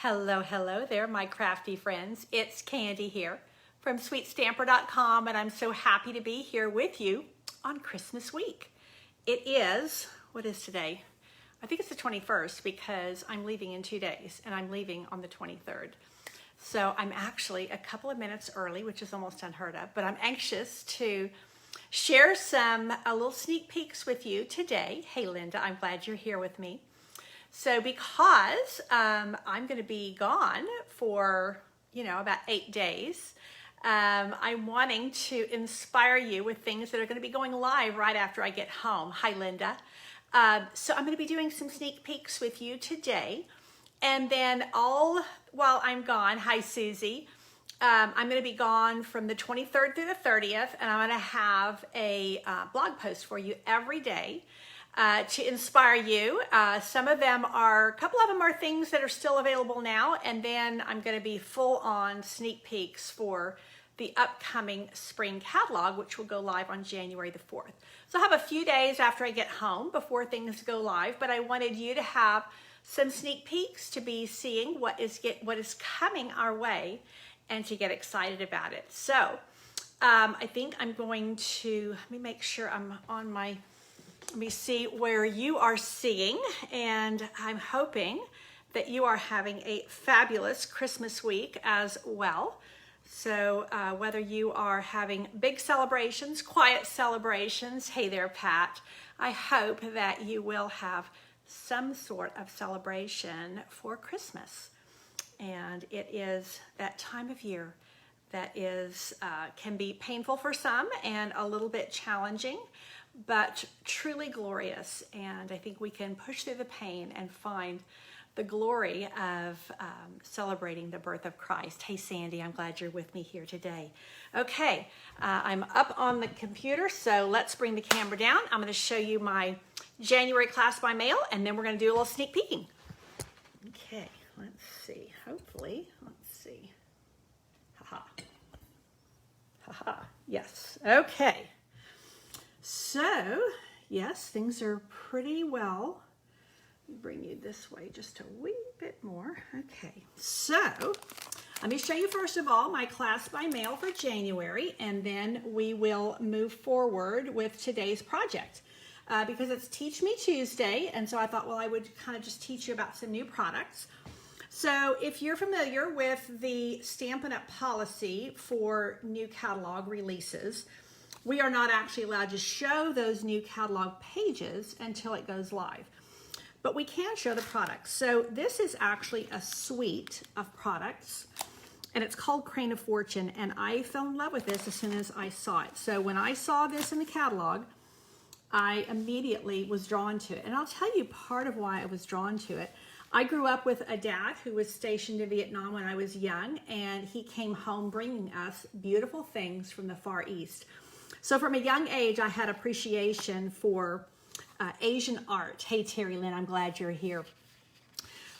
Hello, hello there, my crafty friends. It's Candy here from sweetstamper.com, and I'm so happy to be here with you on Christmas week. It is, what is today? I think it's the 21st because I'm leaving in 2 days, and I'm leaving on the 23rd. So I'm actually a couple of minutes early, which is almost unheard of, but I'm anxious to share a little sneak peeks with you today. Hey, Linda, I'm glad you're here with me. So because I'm going to be gone for, about 8 days, I'm wanting to inspire you with things that are going to be going live right after I get home. Hi, Linda. So I'm going to be doing some sneak peeks with you today. And then all while I'm gone, hi, Susie. I'm going to be gone from the 23rd through the 30th, and I'm going to have a blog post for you every day. To inspire you. A couple of them are things that are still available now, and then I'm going to be full on sneak peeks for the upcoming spring catalog, which will go live on January the 4th. So I have a few days after I get home before things go live, but I wanted you to have some sneak peeks to be seeing what is coming our way and to get excited about it. So I think I'm going to, let me make sure I'm on my, let me see where you are seeing, and I'm hoping that you are having a fabulous Christmas week as well. So whether you are having big celebrations, quiet celebrations, hey there, Pat, I hope that you will have some sort of celebration for Christmas. And it is that time of year that is can be painful for some and a little bit challenging, but truly glorious. And I think we can push through the pain and find the glory of celebrating the birth of Christ. Hey, Sandy, I'm glad you're with me here today. Okay, I'm up on the computer, so let's bring the camera down. I'm going to show you my January class by mail, and then we're going to do a little sneak peeking. Okay, let's see. Hopefully, let's see. Haha. Haha, yes. Okay. So, yes, things are pretty well. Let me bring you this way just a wee bit more. Okay, so let me show you first of all my class by mail for January, and then we will move forward with today's project because it's Teach Me Tuesday, and so I thought, well, I would kind of just teach you about some new products. So if you're familiar with the Stampin' Up! Policy for new catalog releases, we are not actually allowed to show those new catalog pages until it goes live. But we can show the products. So this is actually a suite of products, and it's called Crane of Fortune, and I fell in love with this as soon as I saw it. So when I saw this in the catalog, I immediately was drawn to it. And I'll tell you part of why I was drawn to it. I grew up with a dad who was stationed in Vietnam when I was young, and he came home bringing us beautiful things from the Far East. So from a young age, I had appreciation for Asian art. Hey, Terry Lynn, I'm glad you're here.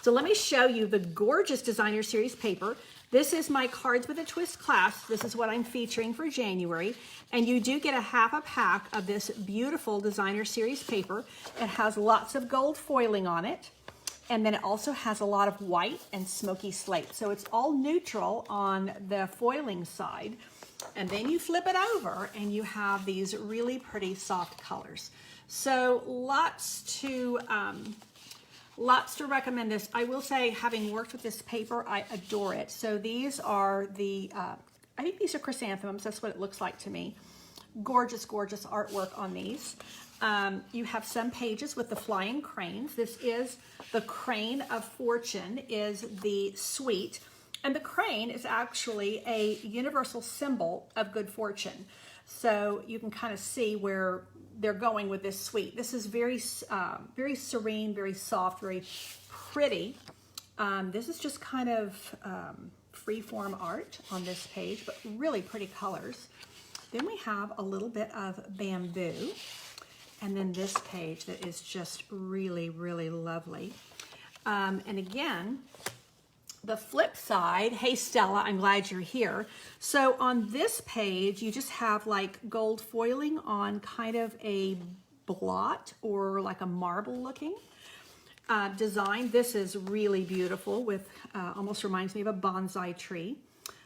So let me show you the gorgeous Designer Series paper. This is my Cards with a Twist class. This is what I'm featuring for January. And you do get a half a pack of this beautiful Designer Series paper. It has lots of gold foiling on it. And then it also has a lot of white and smoky slate. So it's all neutral on the foiling side. And then you flip it over and you have these really pretty soft colors. So lots to recommend this. I will say, having worked with this paper, I adore it. So these are the, I think these are chrysanthemums. That's what it looks like to me. Gorgeous, gorgeous artwork on these. You have some pages with the flying cranes. This is the Crane of Fortune is the suite. And the crane is actually a universal symbol of good fortune. So you can kind of see where they're going with this suite. This is very serene, very soft, very pretty. This is just kind of free-form art on this page, but really pretty colors. Then we have a little bit of bamboo. And then this page that is just really, really lovely. And again, the flip side, hey Stella, I'm glad you're here. So on this page, you just have like gold foiling on kind of a blot or like a marble looking. design. This is really beautiful with, almost reminds me of a bonsai tree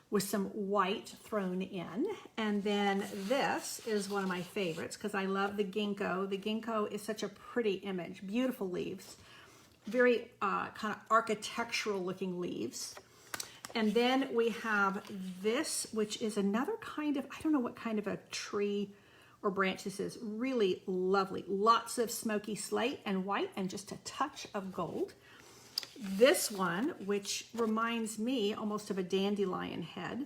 with some white thrown in. And then this is one of my favorites because I love the ginkgo. The ginkgo is such a pretty image, beautiful leaves, very kind of architectural looking leaves. And then we have this, which is another kind of, I don't know what kind of a tree or branch this is. Really lovely. Lots of smoky slate and white and just a touch of gold. This one, which reminds me almost of a dandelion head.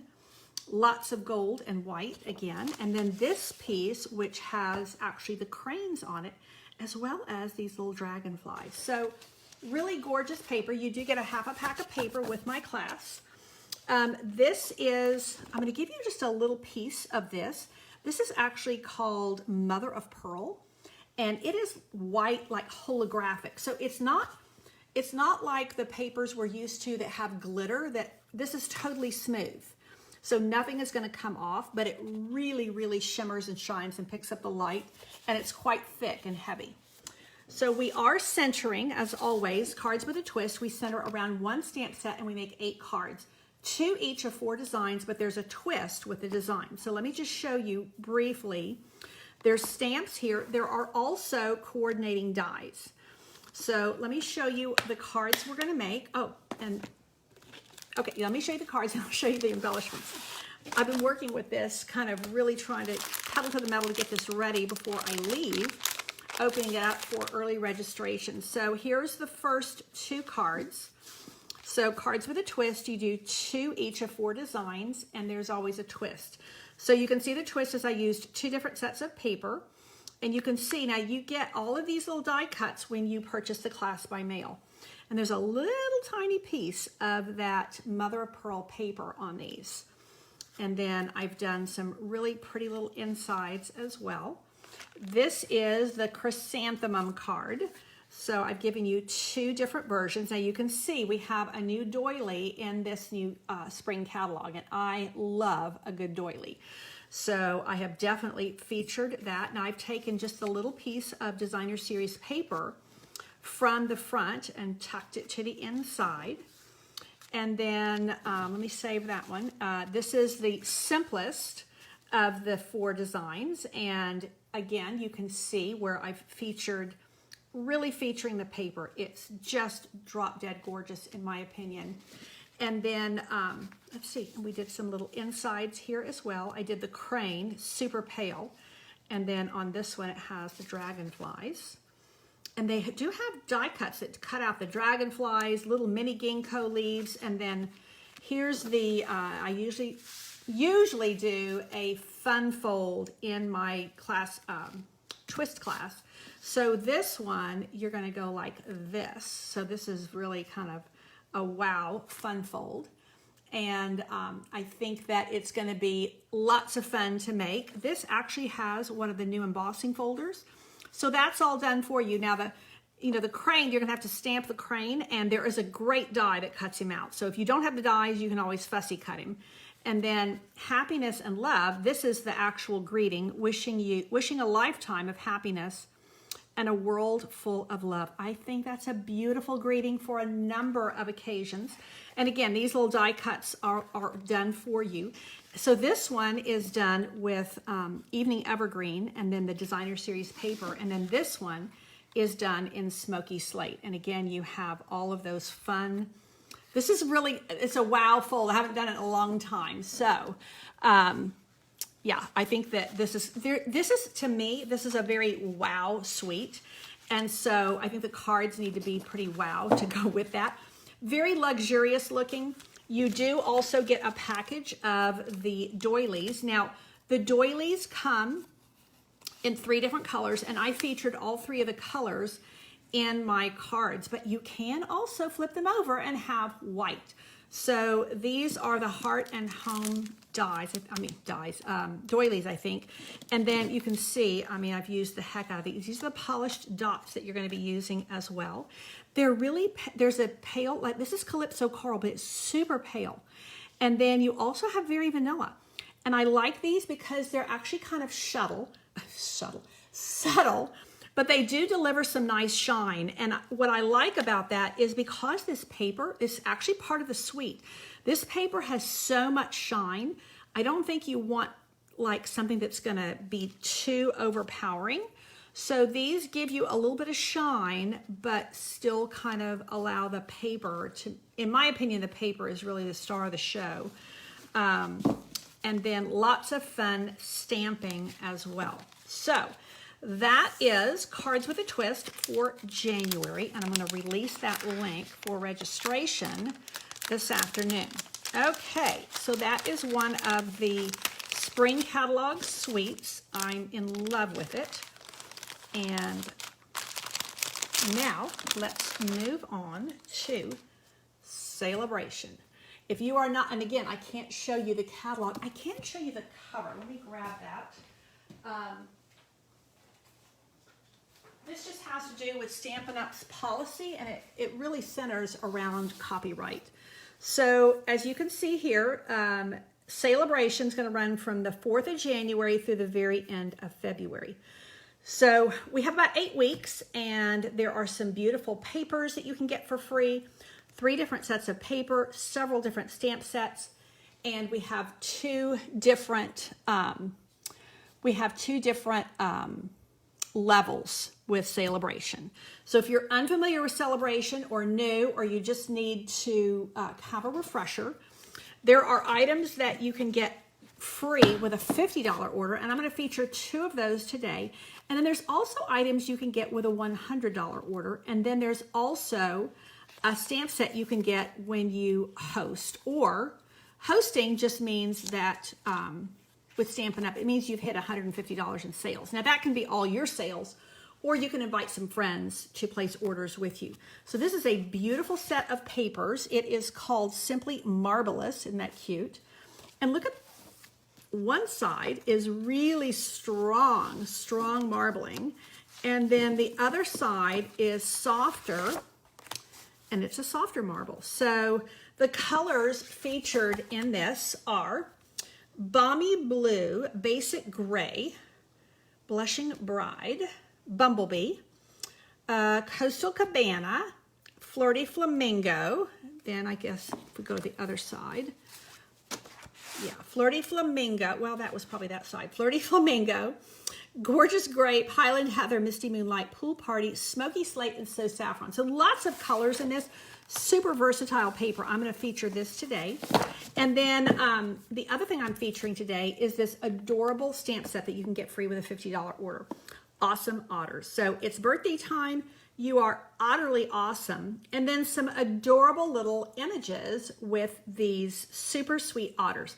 Lots of gold and white again. And then this piece, which has actually the cranes on it, as well as these little dragonflies. So really gorgeous paper. You do get a half a pack of paper with my class. This is, I'm going to give you just a little piece of this. This is actually called Mother of Pearl, and it is white, like holographic. So it's not like the papers we're used to that have glitter. This is totally smooth. So nothing is going to come off, but it really, really shimmers and shines and picks up the light, and it's quite thick and heavy. So we are centering, as always, cards with a twist. We center around one stamp set and we make 8 cards. 2 each of 4 designs, but there's a twist with the design. So let me just show you briefly. There's stamps here. There are also coordinating dies. So let me show you the cards we're going to make. Okay, let me show you the cards and I'll show you the embellishments. I've been working with this, kind of really trying to pedal to the metal to get this ready before I leave, opening it up for early registration. So here's the first 2 cards. So cards with a twist, you do 2 each of 4 designs, and there's always a twist. So you can see the twist is I used 2 different sets of paper, and you can see now you get all of these little die cuts when you purchase the class by mail. And there's a little tiny piece of that Mother of Pearl paper on these. And then I've done some really pretty little insides as well. This is the Chrysanthemum Card. So I've given you 2 different versions. Now you can see we have a new doily in this new spring catalog, and I love a good doily. So I have definitely featured that. Now I've taken just a little piece of designer series paper from the front and tucked it to the inside. And then let me save that one. This is the simplest of the 4 designs. And again, you can see where I've really featuring the paper. It's just drop dead gorgeous in my opinion. And then, let's see, we did some little insides here as well. I did the crane, super pale. And then on this one, it has the dragonflies. And they do have die cuts that cut out the dragonflies, little mini ginkgo leaves. And then here's the, I usually do a fun fold in my class, twist class. So this one, you're going to go like this. So this is really kind of a wow fun fold. And I think that it's going to be lots of fun to make. This actually has one of the new embossing folders. So that's all done for you. Now the crane, you're going to have to stamp the crane, and there is a great die that cuts him out. So if you don't have the dies, you can always fussy cut him. And then happiness and love, this is the actual greeting, wishing a lifetime of happiness and a world full of love. I think that's a beautiful greeting for a number of occasions. And again, these little die cuts are done for you. So this one is done with Evening Evergreen and then the designer series paper. And then this one is done in smoky slate. And again, you have all of those fun. This is really, it's a wow fold. I haven't done it in a long time. So yeah, I think that this is, to me, this is a very wow suite. And so I think the cards need to be pretty wow to go with that. Very luxurious looking. You do also get a package of the doilies. Now, the doilies come in 3 different colors, and I featured all 3 of the colors in my cards, but you can also flip them over and have white. So these are the Heart and Home doilies, I think. And then you can see, I've used the heck out of these. These are the polished dots that you're going to be using as well. They're really, there's a pale, like this is Calypso Coral, but it's super pale. And then you also have Very Vanilla. And I like these because they're actually kind of subtle, but they do deliver some nice shine. And what I like about that is because this paper is actually part of the suite, this paper has so much shine. I don't think you want like something that's gonna be too overpowering. So these give you a little bit of shine, but still kind of allow the paper to, in my opinion, the paper is really the star of the show. And then lots of fun stamping as well. So that is Cards with a Twist for January, and I'm going to release that link for registration this afternoon. Okay, so that is one of the spring catalog suites. I'm in love with it. And now let's move on to Celebration. If you are not, and again, I can't show you the catalog. I can't show you the cover. Let me grab that. This just has to do with Stampin' Up's policy, and it really centers around copyright. So as you can see here, Celebration is going to run from the 4th of January through the very end of February. So we have about 8 weeks, and there are some beautiful papers that you can get for free. 3 different sets of paper, several different stamp sets, and we have two different levels with Celebration. So if you're unfamiliar with Celebration or new, or you just need to have a refresher, there are items that you can get free with a $50 order, and I'm going to feature 2 of those today. And then there's also items you can get with a $100 order, and then there's also a stamp set you can get when you host. Or hosting just means that with Stampin' Up, it means you've hit $150 in sales. Now that can be all your sales, or you can invite some friends to place orders with you. So this is a beautiful set of papers. It is called Simply Marbleous. Isn't that cute? And look at one side is really strong marbling, and then the other side is softer, and it's a softer marble. So the colors featured in this are Balmy Blue, Basic Gray, Blushing Bride, Bumblebee, Coastal Cabana, Flirty Flamingo, then I guess if we go to the other side, yeah, Flirty Flamingo, well that was probably that side, Flirty Flamingo, Gorgeous Grape, Highland Heather, Misty Moonlight, Pool Party, Smoky Slate, and So Saffron. So lots of colors in this. Super versatile paper. I'm going to feature this today. And then the other thing I'm featuring today is this adorable stamp set that you can get free with a $50 order. Awesome Otters. So it's birthday time. You are utterly awesome. And then some adorable little images with these super sweet otters.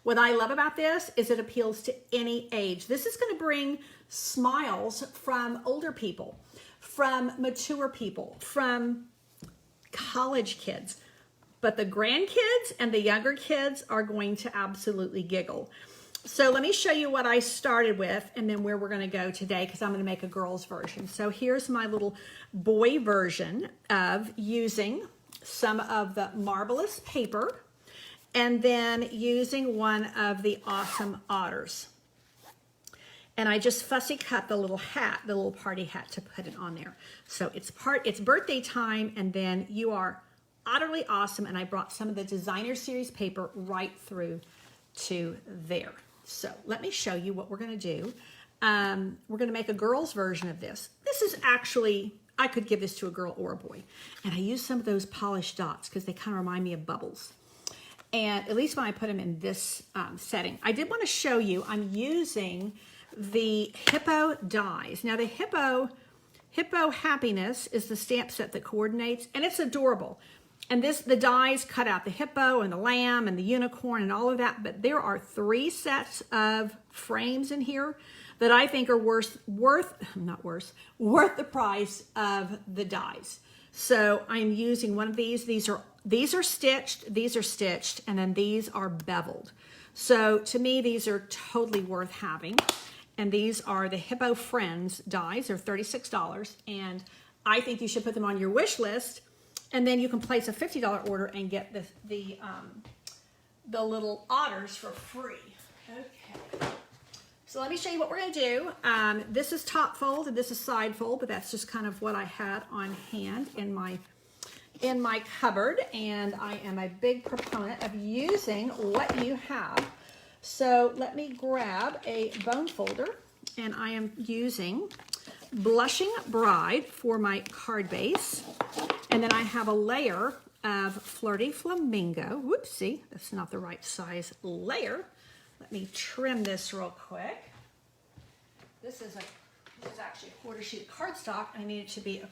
What I love about this is it appeals to any age. This is going to bring smiles from older people, from mature people, from college kids. But the grandkids and the younger kids are going to absolutely giggle. So let me show you what I started with and then where we're going to go today, because I'm going to make a girl's version. So here's my little boy version of using some of the Marbleous paper and then using one of the awesome Otters. And I just fussy cut the little hat, the little party hat, to put it on there. So it's birthday time, and then you are utterly awesome. And I brought some of the designer series paper right through to there. So let me show you what we're going to do. We're going to make a girl's version of this. This is actually, I could give this to a girl or a boy. And I use some of those polished dots because they kind of remind me of bubbles. And at least when I put them in this setting. I did want to show you, I'm using the Hippo dies. Now the Hippo Happiness is the stamp set that coordinates, and it's adorable. And the dies cut out the hippo and the lamb and the unicorn and all of that, but there are 3 sets of frames in here that I think are worth the price of the dies. So I'm using one of these. These are stitched, and then these are beveled. So to me, these are totally worth having. And these are the Hippo Friends dies. They're $36, and I think you should put them on your wish list. And then you can place a $50 order and get the little otters for free. Okay. So let me show you what we're going to do. This is top fold and this is side fold, but that's just kind of what I had on hand in my cupboard, and I am a big proponent of using what you have. So let me grab a bone folder, and I am using Blushing Bride for my card base, and then I have a layer of Flirty Flamingo. Whoopsie, that's not the right size layer. Let me trim this real quick. This is actually a quarter sheet of cardstock. I need it to be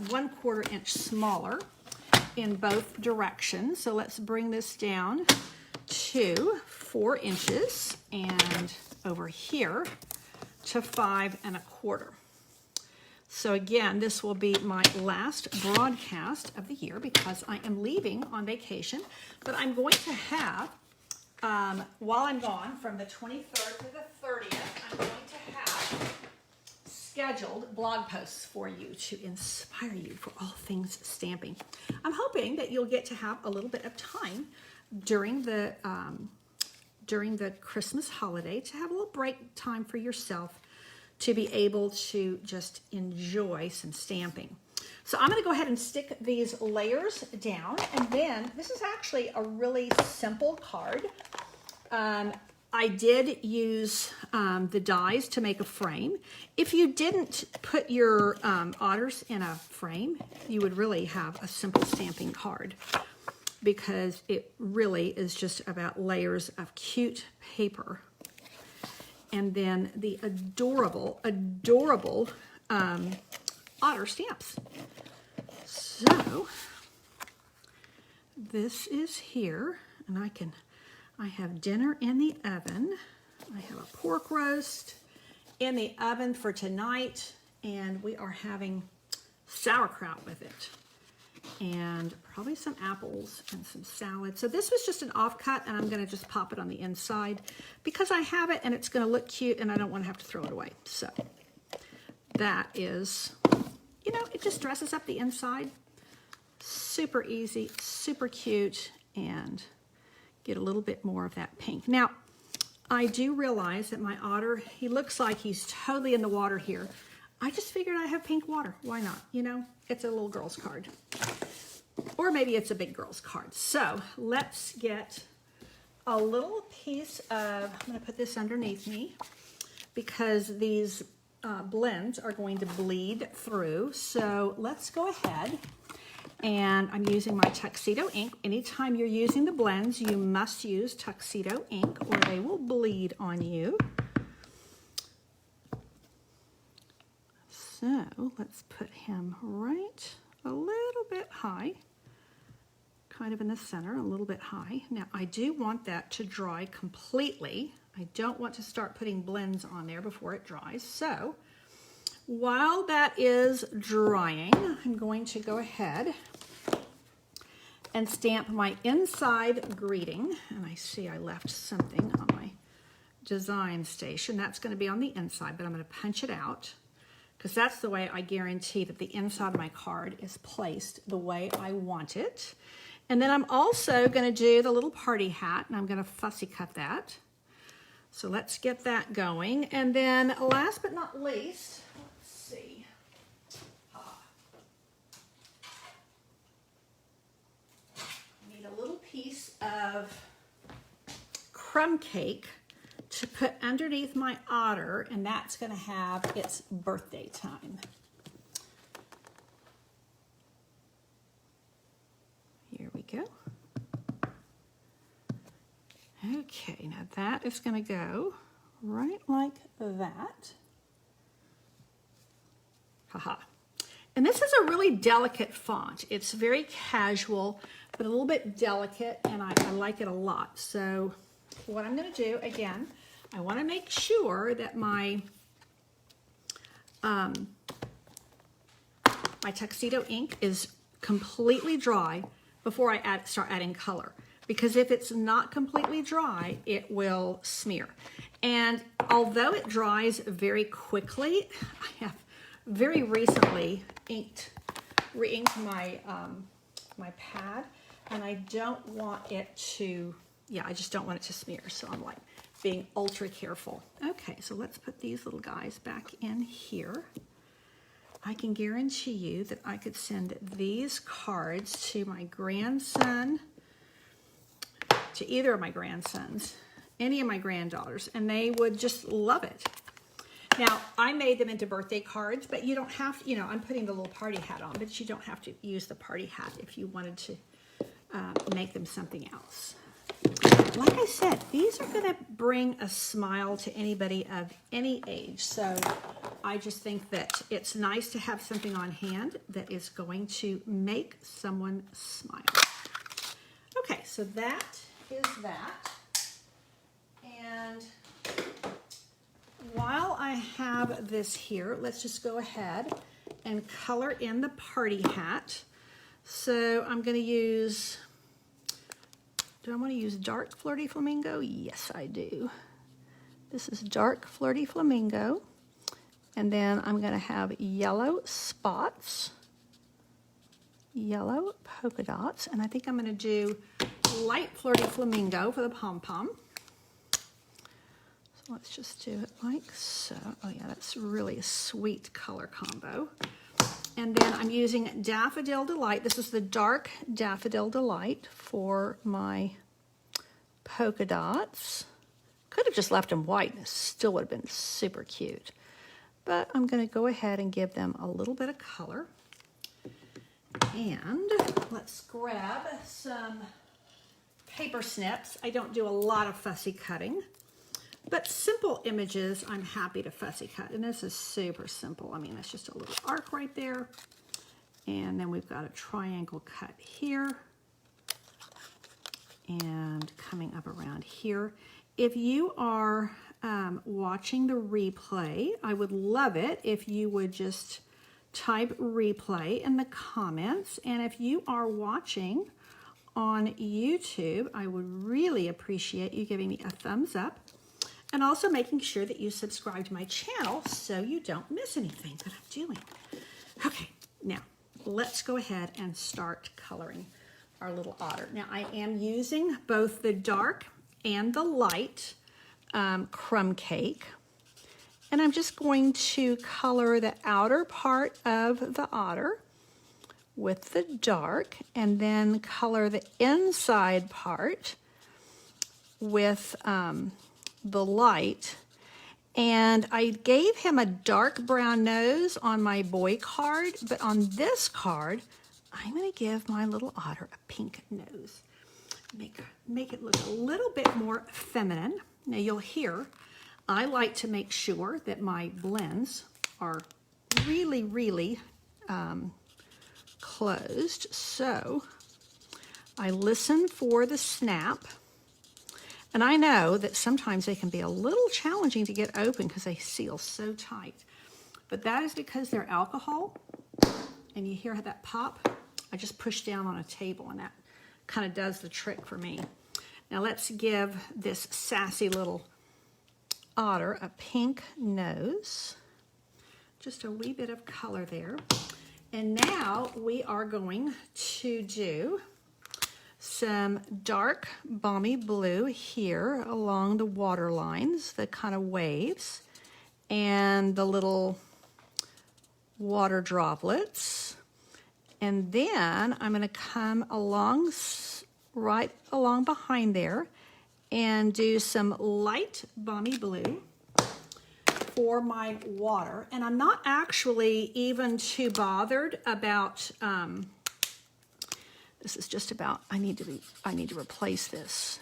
1/4 inch smaller in both directions. So let's bring this down to 4 inches and over here to 5 1/4. So again, this will be my last broadcast of the year because I am leaving on vacation, but I'm going to have, while I'm gone from the 23rd to the 30th, I'm going to have scheduled blog posts for you to inspire you for all things stamping. I'm hoping that you'll get to have a little bit of time during the Christmas holiday to have a little break time for yourself to be able to just enjoy some stamping. So I'm going to go ahead and stick these layers down, and then this is actually a really simple card. I did use the dies to make a frame. If you didn't put your otters in a frame, you would really have a simple stamping card because it really is just about layers of cute paper. And then the adorable, adorable otter stamps. So this is here, and I have dinner in the oven. I have a pork roast in the oven for tonight, and we are having sauerkraut with it, and probably some apples and some salad. So this was just an offcut, and I'm going to just pop it on the inside because I have it and it's going to look cute, and I don't want to have to throw it away. So that is, you know, it just dresses up the inside. Super easy, super cute, and get a little bit more of that pink. Now, I do realize that my otter, he looks like he's totally in the water here. I just figured I have pink water. Why not? You know, it's a little girl's card. Or maybe it's a big girl's card. So let's get a little piece of, I'm going to put this underneath me because these blends are going to bleed through. So let's go ahead, and I'm using my Tuxedo ink. Anytime you're using the blends, you must use Tuxedo ink or they will bleed on you. So let's put him right a little bit high, kind of in the center, a little bit high. Now I do want that to dry completely. I don't want to start putting blends on there before it dries. So while that is drying, I'm going to go ahead and stamp my inside greeting. And I see I left something on my design station. That's going to be on the inside, but I'm going to punch it out because that's the way I guarantee that the inside of my card is placed the way I want it. And then I'm also going to do the little party hat, and I'm going to fussy cut that. So let's get that going. And then last but not least, let's see. I need a little piece of crumb cake to put underneath my otter, and that's going to have its birthday time. Here we go. Okay, now that is going to go right like that. Haha. And this is a really delicate font. It's very casual, but a little bit delicate, and I like it a lot. So what I'm going to do, again, I want to make sure that my my Tuxedo ink is completely dry before I start adding color. Because if it's not completely dry, it will smear. And although it dries very quickly, I have very recently re-inked my my pad, and I don't want it to, I just don't want it to smear. So I'm like being ultra careful. Okay, so let's put these little guys back in here. I can guarantee you that I could send these cards to my grandson, to either of my grandsons, any of my granddaughters, and they would just love it. Now, I made them into birthday cards, but you don't have to, you know, I'm putting the little party hat on, but you don't have to use the party hat if you wanted to make them something else. Like I said, these are going to bring a smile to anybody of any age. So I just think that it's nice to have something on hand that is going to make someone smile. Okay, so that is that. And while I have this here, let's just go ahead and color in the party hat. So I'm going to use, do I want to use dark Flirty Flamingo? Yes, I do. This is dark Flirty Flamingo. And then I'm going to have yellow spots, yellow polka dots, and I think I'm going to do light Flirty Flamingo for the pom-pom. So let's just do it like so. Oh yeah, that's really a sweet color combo. And then I'm using Daffodil Delight. This is the dark Daffodil Delight for my polka dots. Could have just left them white and it still would have been super cute. But I'm going to go ahead and give them a little bit of color. And let's grab some paper snips. I don't do a lot of fussy cutting, but simple images I'm happy to fussy cut. And this is super simple. I mean, it's just a little arc right there. And then we've got a triangle cut here. And coming up around here. If you are watching the replay, I would love it if you would just type replay in the comments. And if you are watching on YouTube, I would really appreciate you giving me a thumbs up and also making sure that you subscribe to my channel so you don't miss anything that I'm doing. Okay, now let's go ahead and start coloring our little otter. Now I am using both the dark and the light crumb cake. And I'm just going to color the outer part of the otter with the dark and then color the inside part with the light. And I gave him a dark brown nose on my boy card, but on this card, I'm going to give my little otter a pink nose. Make it look a little bit more feminine. Now you'll hear, I like to make sure that my blends are really, really closed. So I listen for the snap. And I know that sometimes they can be a little challenging to get open because they seal so tight. But that is because they're alcohol. And you hear that pop? I just push down on a table and that kind of does the trick for me. Now let's give this sassy little otter a pink nose. Just a wee bit of color there. And now we are going to do some dark balmy blue here along the water lines, the kind of waves, and the little water droplets. And then I'm going to come along, right along behind there, and do some light balmy blue for my water. And I'm not actually even too bothered about, this is just about, I need to replace this.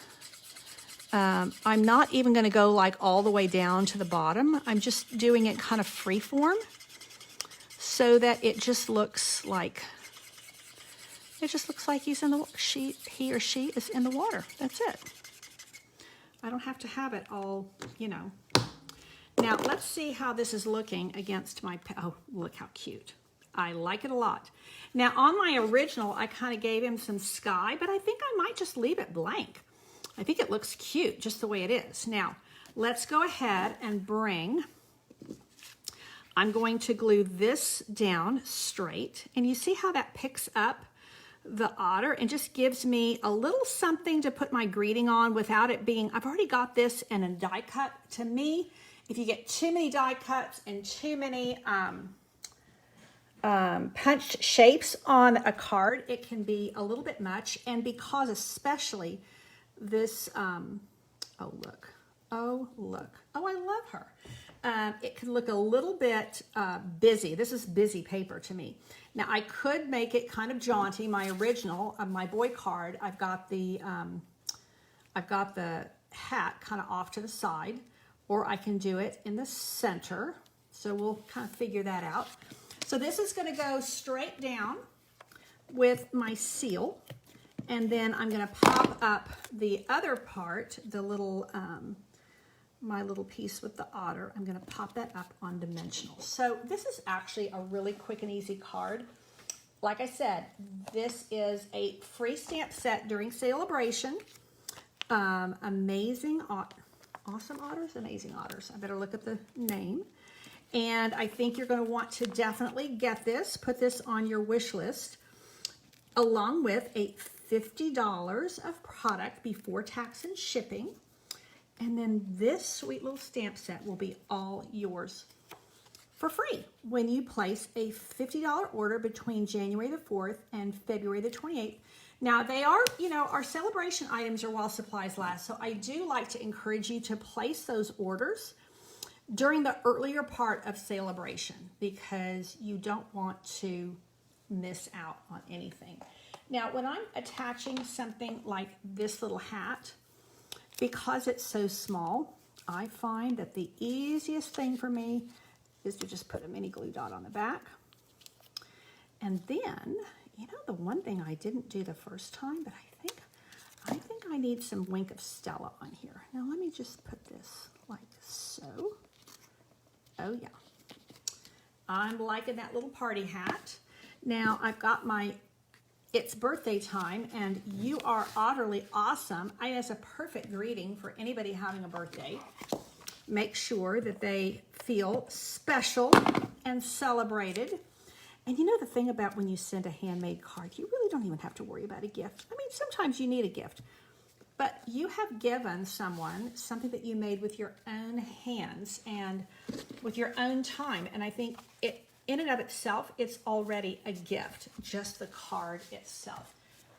I'm not even going to go like all the way down to the bottom. I'm just doing it kind of freeform so that it just looks like, he's in the, he or she is in the water. That's it. I don't have to have it all, you know. Now, let's see how this is looking against my, oh, look how cute. I like it a lot. Now, on my original, I kind of gave him some sky, but I think I might just leave it blank. I think it looks cute just the way it is. Now, let's go ahead and bring, I'm going to glue this down straight, and you see how that picks up the otter and just gives me a little something to put my greeting on without it being, I've already got this in a die cut. To me, if you get too many die cuts and too many punched shapes on a card, it can be a little bit much. And because especially this, oh look, oh I love her. It could look a little bit busy. This is busy paper to me. Now I could make it kind of jaunty. My original, my boy card, I've got the hat kind of off to the side, or I can do it in the center. So we'll kind of figure that out. So this is going to go straight down with my seal, and then I'm going to pop up the other part, the little my little piece with the otter. I'm going to pop that up on dimensional. So this is actually a really quick and easy card. Like I said, this is a free stamp set during Celebration. Amazing, awesome otters, amazing otters. I better look at the name. And I think you're going to want to definitely get this, put this on your wish list, along with a $50 of product before tax and shipping. And then this sweet little stamp set will be all yours for free when you place a $50 order between January the 4th and February the 28th. Now they are, you know, our celebration items are while supplies last. So I do like to encourage you to place those orders during the earlier part of Celebration because you don't want to miss out on anything. Now, when I'm attaching something like this little hat, because it's so small, I find that the easiest thing for me is to just put a mini glue dot on the back. And then, you know, the one thing I didn't do the first time, but I think I need some Wink of Stella on here. Now, let me just put this like so. Oh, yeah. I'm liking that little party hat. Now, I've got my It's Birthday Time, and you are utterly awesome. It's a perfect greeting for anybody having a birthday. Make sure that they feel special and celebrated. And you know the thing about when you send a handmade card, you really don't even have to worry about a gift. I mean, sometimes you need a gift, but you have given someone something that you made with your own hands and with your own time. And I think it, in and of itself, it's already a gift, just the card itself.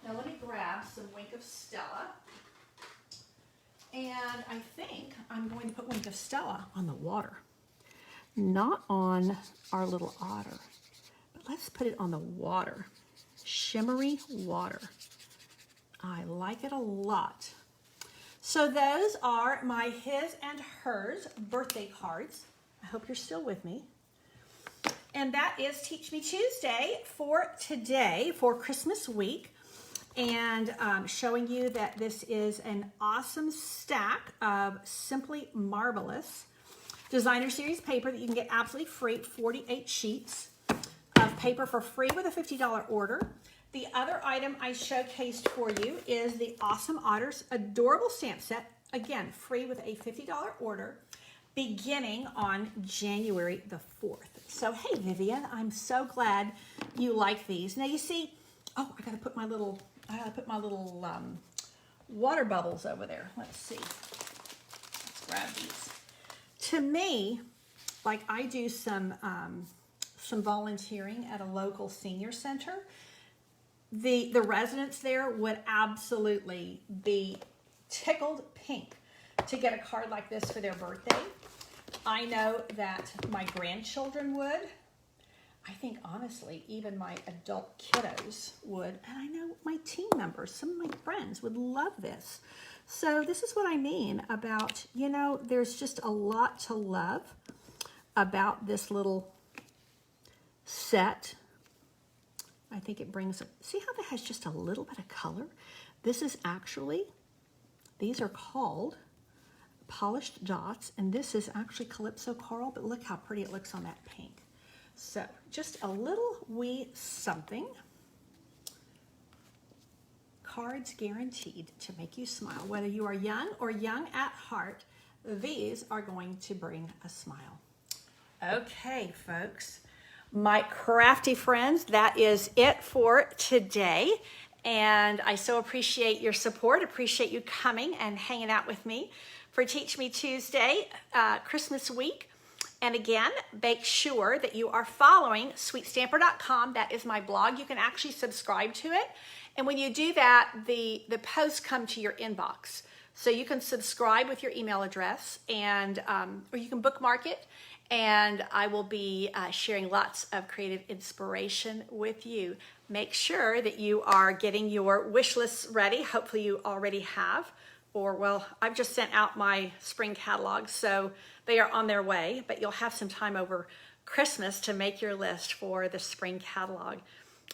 Now let me grab some Wink of Stella. And I think I'm going to put Wink of Stella on the water. Not on our little otter, but let's put it on the water. Shimmery water. I like it a lot. So those are my his and hers birthday cards. I hope you're still with me. And that is Teach Me Tuesday for today, for Christmas week. And showing you that this is an awesome stack of Simply Marbleous Designer Series paper that you can get absolutely free, 48 sheets of paper for free with a $50 order. The other item I showcased for you is the Awesome Otters Adorable Stamp Set, again, free with a $50 order, beginning on January the 4th. So, hey, Vivian, I'm so glad you like these. Now, you see, oh, I gotta put my little water bubbles over there. Let's see. Let's grab these. To me, like I do some volunteering at a local senior center. The residents there would absolutely be tickled pink to get a card like this for their birthday. I know that my grandchildren would. I think, honestly, even my adult kiddos would. And I know my team members, some of my friends would love this. So this is what I mean about, you know, there's just a lot to love about this little set. I think it brings, see how that has just a little bit of color? This is actually, these are called polished dots, and this is actually Calypso Coral, but look how pretty it looks on that pink. So just a little wee something. Cards guaranteed to make you smile. Whether you are young or young at heart, these are going to bring a smile. Okay, folks. My crafty friends, that is it for today. And I so appreciate your support, appreciate you coming and hanging out with me for Teach Me Tuesday, Christmas week. And again, make sure that you are following sweetstamper.com. That is my blog. You can actually subscribe to it. And when you do that, the posts come to your inbox. So you can subscribe with your email address, and or you can bookmark it. And I will be sharing lots of creative inspiration with you. Make sure that you are getting your wish lists ready. Hopefully you already have. Or, well, I've just sent out my spring catalog, so they are on their way. But you'll have some time over Christmas to make your list for the spring catalog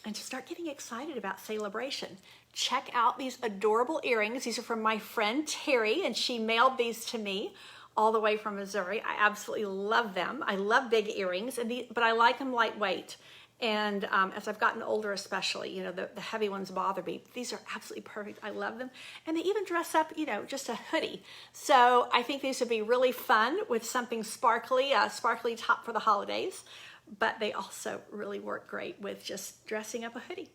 and to start getting excited about celebration. Check out these adorable earrings. These are from my friend Terry, and she mailed these to me all the way from Missouri. I absolutely love them. I love big earrings, but I like them lightweight. And as I've gotten older especially, you know, the heavy ones bother me. These are absolutely perfect. I love them. And they even dress up, you know, just a hoodie. So I think these would be really fun with something sparkly, a sparkly top for the holidays. But they also really work great with just dressing up a hoodie.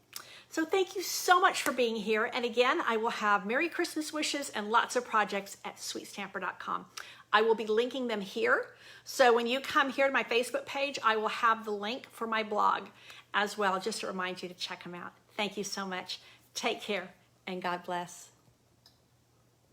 So thank you so much for being here. And again, I will have Merry Christmas wishes and lots of projects at sweetstamper.com. I will be linking them here. So when you come here to my Facebook page, I will have the link for my blog as well, just to remind you to check them out. Thank you so much. Take care and God bless.